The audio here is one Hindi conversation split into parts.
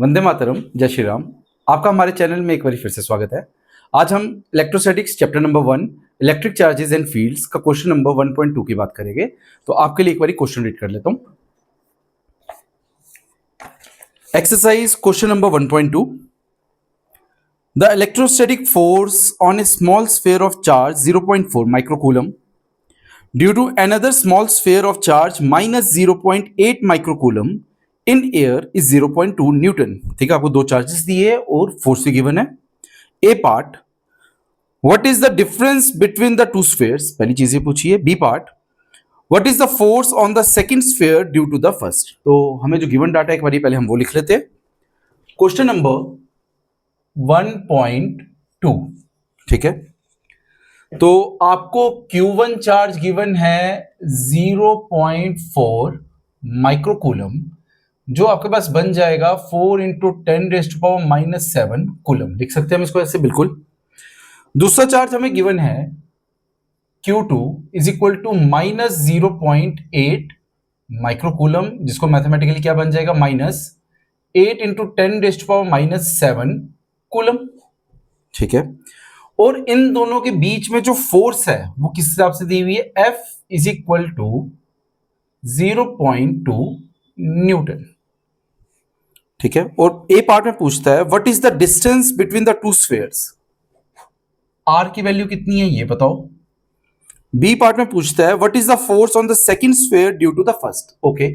वंदे मातरम, जय श्री राम। आपका हमारे चैनल में एक बार फिर से स्वागत है। आज हम electrostatics chapter number 1 electric charges and fields का क्वेश्चन नंबर 1.2 की बात करेंगे। तो आपके लिए एक बार क्वेश्चन रीड कर लेता हूं। Exercise question number 1.2। The electrostatic force on a small sphere of charge 0.4 microcoulomb due to another small sphere of charge minus 0.8 microcoulomb in air is 0.2 newton. ठीक है, आपको दो चार्जेस दिए और फोर्स भी गिवन है। A part, what is the difference between the two spheres, पहली चीज ये पूछिए। B part, what is the force on the second sphere due to the first. तो हमें जो गिवन डाटा एक बार पहले हम वो लिख लेते हैं। क्वेश्चन नंबर 1.2, ठीक है। तो आपको Q1 चार्ज गिवन है 0.4 माइक्रोकूलम, जो आपके पास बन जाएगा 4 इंटू 10⁻⁻7 कूलम। लिख सकते हैं हम इसको ऐसे बिल्कुल। दूसरा चार्ज हमें गिवन है Q2 is equal to minus 0.8 microcoulomb, जिसको मैथमेटिकली क्या बन जाएगा, माइनस 8 इंटू 10⁻⁻7 कूलम। ठीक है, और इन दोनों के बीच में जो फोर्स है वो किस हिसाब से दी हुई है, F is equal to 0.2 newton. ठीक है, और ए पार्ट में पूछता है what is the distance between the two spheres, R की वैल्यू कितनी है ये बताओ। बी पार्ट में पूछता है what is the force on the second sphere due to the first. Okay,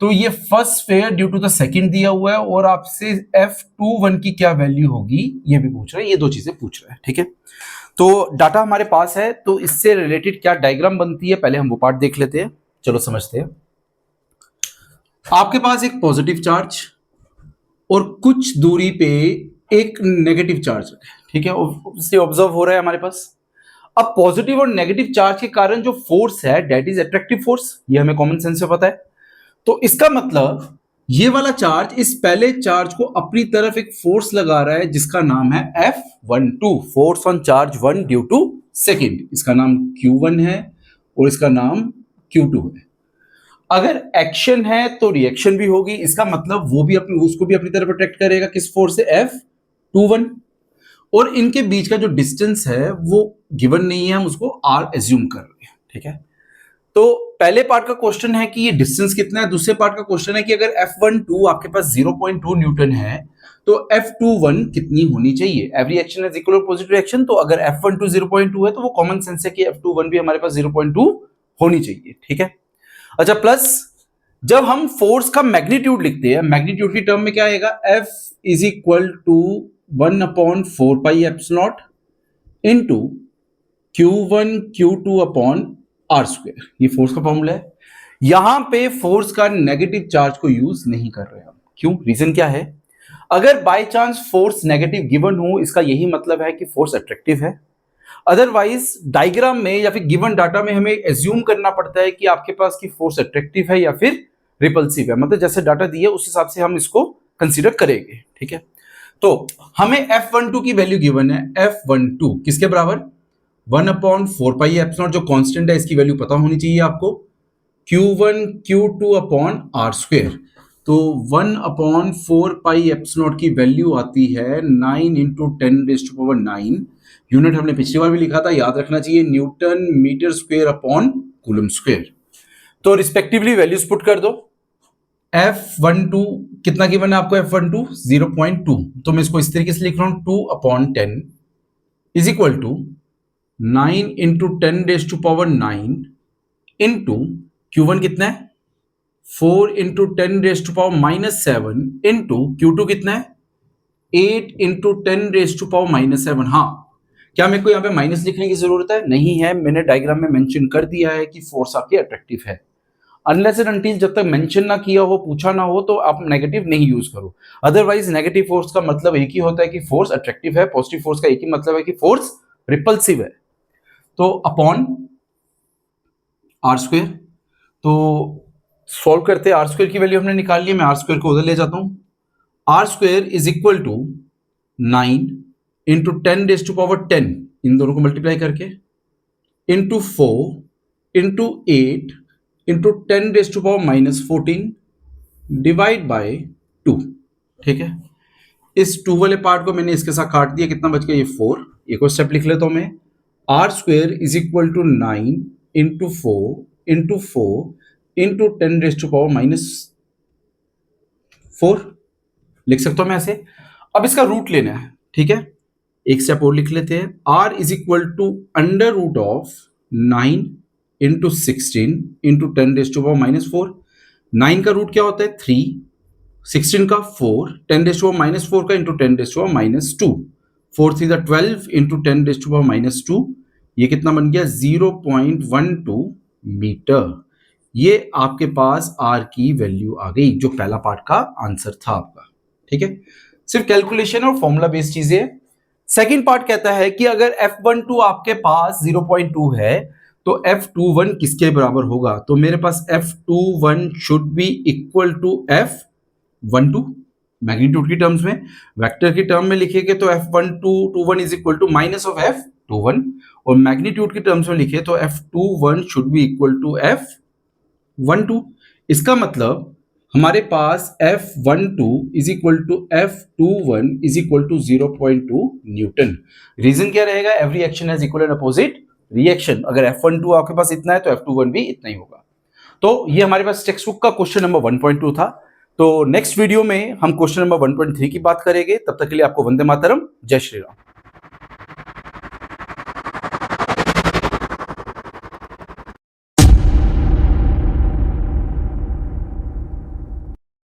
तो ये first sphere due to the second दिया हुआ है और आपसे F21 की क्या वैल्यू होगी ये भी पूछ रहा है। ये दो चीजें पूछ रहा है। ठीक है, तो डाटा हमारे पास है, तो इससे रिलेटेड क्या डायग्राम बनती है पहले हम वो पार्ट देख लेते हैं। चलो समझते हैं। आपके पास एक पॉजिटिव चार्ज और कुछ दूरी पे एक नेगेटिव चार्ज है। ठीक है, इससे ऑब्जर्व हो रहा है हमारे पास। अब पॉजिटिव और नेगेटिव चार्ज के कारण जो फोर्स है दैट इज अट्रैक्टिव फोर्स, ये हमें कॉमन सेंस से पता है। तो इसका मतलब ये वाला चार्ज इस पहले चार्ज को अपनी तरफ एक फोर्स लगा रहा है जिसका नाम है F12, force on charge 1 due to second. इसका नाम Q1 है और इसका नाम Q2 है। अगर एक्शन है तो रिएक्शन भी होगी, इसका मतलब वो भी उसको भी अपनी तरफ अट्रैक्ट करेगा। किस फोर्स से, F21। और इनके बीच का जो डिस्टेंस है वो गिवन नहीं है, हम उसको R एज्यूम कर रहे हैं। ठीक है, तो पहले पार्ट का क्वेश्चन है कि ये डिस्टेंस कितना है। दूसरे पार्ट का क्वेश्चन है कि अगर F12 आपके पास 0.2 न्यूटन है तो F21 कितनी होनी चाहिए। Every action is equal opposite reaction, तो अगर F12 0.2 है तो वो कॉमन सेंस है कि F21 भी हमारे पास 0.2 होनी चाहिए। ठीक है, अच्छा, प्लस जब हम फोर्स का मैग्नीट्यूड लिखते हैं, मैग्नीट्यूड की टर्म में क्या आएगा, F is equal to 1/4 pi epsilon into Q1 Q2 upon R square. ये फोर्स का फॉर्मूला है। यहां पे फोर्स का नेगेटिव चार्ज को यूज नहीं कर रहे हम। क्यों, रीजन क्या है, अगर by chance force negative given हो इसका यही मतलब है कि फोर्स अट्रैक्टिव है। अदरवाइज डायग्राम में या फिर गिवन डाटा में हमें एज्यूम करना पड़ता है कि आपके पास की फोर्स अट्रैक्टिव है या फिर रिपल्सिव है। मतलब जैसे डाटा दिया उस हिसाब से हम इसको कंसीडर करेंगे। ठीक है, तो हमें F12 की वैल्यू गिवन है। F12 किसके बराबर, 1/4 पाई एप्सिलॉन, जो कांस्टेंट है इसकी वैल्यू पता होनी चाहिए आपको, Q1 Q2 upon R square. तो 1/4 पाई एप्सिलॉन की वैल्यू आती है 9 इंटू 10⁻⁹। यूनिट हमने पिछली बार भी लिखा था, याद रखना चाहिए, newton metre square upon coulomb square. तो रिस्पेक्टिवली वैल्यूज पुट कर दो। F12 कितना गिवन है आपको, F12 0.2, तो मैं इसको इस तरीके से लिख रहा हूं, 2/10 is equal to 9 into 10⁻⁹ into Q1 कितना है, 4 इंटू 10⁻⁻7 इंटू Q2 कितना है, 8 इंटू 10⁻⁻7। हाँ, क्या मेरे को यहाँ पे माइनस लिखने की जरूरत है, नहीं है, मैंने डायग्राम में मेंशन कर दिया है कि फोर्स आपकी अट्रैक्टिव है। अनलेस एंड अनटिल जब तक मेंशन ना किया हो, पूछा ना हो, तो आप नेगेटिव नहीं यूज करो। अदरवाइज नेगेटिव फोर्स का मतलब एक ही होता है कि फोर्स अट्रैक्टिव है, पॉजिटिव फोर्स का एक ही मतलब है कि फोर्स रिपल्सिव है। तो अपॉन आर स्क्वायर, तो सॉल्व करते हैं। आर स्क्वायर की वैल्यू हमने निकाल ली है, मैं आर स्क्वायर को उधर ले जाता हूं। R square is equal to 9 into 10⁻10, इन दोनों को मल्टीप्लाई करके, into 4 into 8 into 10⁻⁻14 divide by 2। ठीक है, इस 2 वाले पार्ट को मैंने इसके साथ काट दिया, कितना बच गया, ये 4। एक और स्टेप लिख लेता हूं मैं, R square is equal to 9 into 4 into 10⁻⁻4 लिख सकता हूं मैं ऐसे। अब इसका रूट लेना है, ठीक है, एक स्टेप और लिख लेते हैं, R is equal to under root of 9 into 16 into 10⁻⁻4। 9 का रूट क्या होता है 3, 16 का 4, 10⁻⁻4 का इंटू 10⁻², 4 3 12 इंटू 10⁻², ये कितना बन गया 0.12 मीटर। ये आपके पास आर की वैल्यू आ गई, जो पहला पार्ट का आंसर था आपका। ठीक है, सिर्फ कैलकुलेशन और फॉर्मूला बेस्ड चीजें। सेकंड पार्ट कहता है कि अगर F12 आपके पास 0.2 है तो F21 किसके बराबर होगा, तो मेरे पास F21 should be equal to F12 magnitude की टर्म्स में। वेक्टर की टर्म में लिखेंगे तो F12 is equal to minus of F21, और मैग्नीट्यूड की टर्म्स में लिखे तो F21 should be equal to F12। इसका मतलब हमारे पास F12 is equal to F21 is equal to 0.2 newton. Reason क्या रहेगा, every action has equal and opposite reaction. अगर F12 आपके पास इतना है तो F21 भी इतना ही होगा। तो ये हमारे पास टेक्स्ट बुक का क्वेश्चन नंबर 1.2 था। तो नेक्स्ट वीडियो में हम क्वेश्चन नंबर 1.3 की बात करेंगे। तब तक के लिए आपको वंदे मातरम, जय श्री राम।